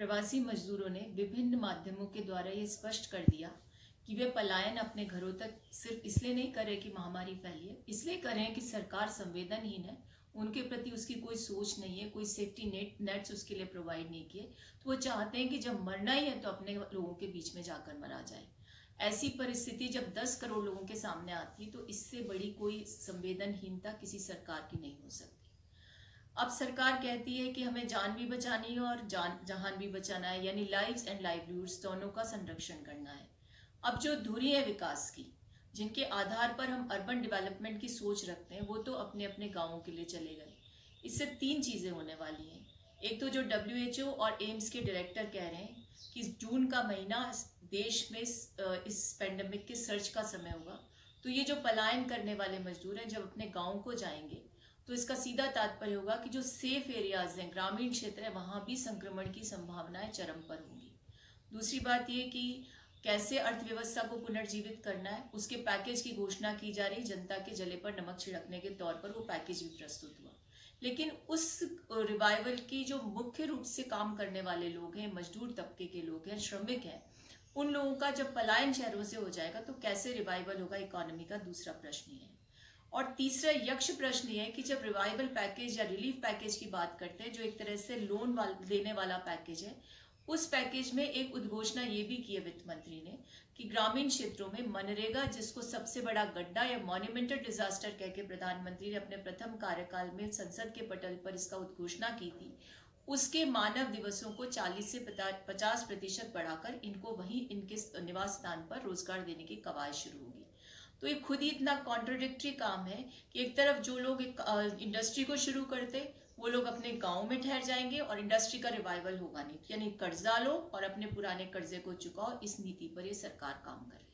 प्रवासी मजदूरों ने विभिन्न माध्यमों के द्वारा ये स्पष्ट कर दिया कि वे पलायन अपने घरों तक सिर्फ इसलिए नहीं कर रहे कि महामारी फैली है, इसलिए कर रहे हैं कि सरकार संवेदनहीन है, उनके प्रति उसकी कोई सोच नहीं है, कोई सेफ्टी नेट्स उसके लिए प्रोवाइड नहीं किए। तो वो चाहते हैं कि जब मरना ही है तो अपने लोगों के बीच में जाकर मरा जाए। ऐसी परिस्थिति जब 10 करोड़ लोगों के सामने आती तो इससे बड़ी कोई संवेदनहीनता किसी सरकार की नहीं हो सकती। अब सरकार कहती है कि हमें जान भी बचानी है और जहान भी बचाना है, यानी लाइव्स एंड लाइवलीहुड्स दोनों का संरक्षण करना है। अब जो धुरी है विकास की, जिनके आधार पर हम अर्बन डेवलपमेंट की सोच रखते हैं, वो तो अपने अपने गांवों के लिए चले गए। इससे 3 चीजें होने वाली हैं। एक तो जो WHO और एम्स के डायरेक्टर कह रहे हैं कि जून का महीना देश में इस पेंडेमिक के सर्च का समय होगा, तो ये जो पलायन करने वाले मजदूर हैं जब अपने गाँव को जाएंगे तो इसका सीधा तात्पर्य होगा कि जो सेफ एरियाज हैं, ग्रामीण क्षेत्र है, वहां भी संक्रमण की संभावनाएं चरम पर होंगी। दूसरी बात ये कि कैसे अर्थव्यवस्था को पुनर्जीवित करना है, उसके पैकेज की घोषणा की जा रही। जनता के जले पर नमक छिड़कने के तौर पर वो पैकेज भी प्रस्तुत हुआ, लेकिन उस रिवाइवल की जो मुख्य रूप से काम करने वाले लोग हैं, मजदूर तबके के लोग हैं, श्रमिक हैं, उन लोगों का जब पलायन शहरों से हो जाएगा तो कैसे रिवाइवल होगा इकोनॉमी का दूसरा प्रश्न है। और तीसरा यक्ष प्रश्न ये है कि जब रिवाइवल पैकेज या रिलीफ पैकेज की बात करते हैं, जो एक तरह से लोन देने वाला पैकेज है, उस पैकेज में एक उद्घोषणा ये भी की है वित्त मंत्री ने कि ग्रामीण क्षेत्रों में मनरेगा, जिसको सबसे बड़ा गड्ढा या मॉन्यूमेंटल डिजास्टर कह के प्रधानमंत्री ने अपने प्रथम कार्यकाल में संसद के पटल पर इसका उद्घोषणा की थी, उसके मानव दिवसों को 40 से 50% बढ़ाकर इनको वहीं इनके निवास स्थान पर रोजगार देने की कवायद शुरू होगी। तो ये खुद ही इतना कॉन्ट्रोडिक्टरी काम है कि एक तरफ जो लोग इंडस्ट्री को शुरू करते, वो लोग अपने गांव में ठहर जाएंगे और इंडस्ट्री का रिवाइवल होगा नहीं। यानी कर्जा लो और अपने पुराने कर्जे को चुकाओ, इस नीति पर ये सरकार काम कर रही है।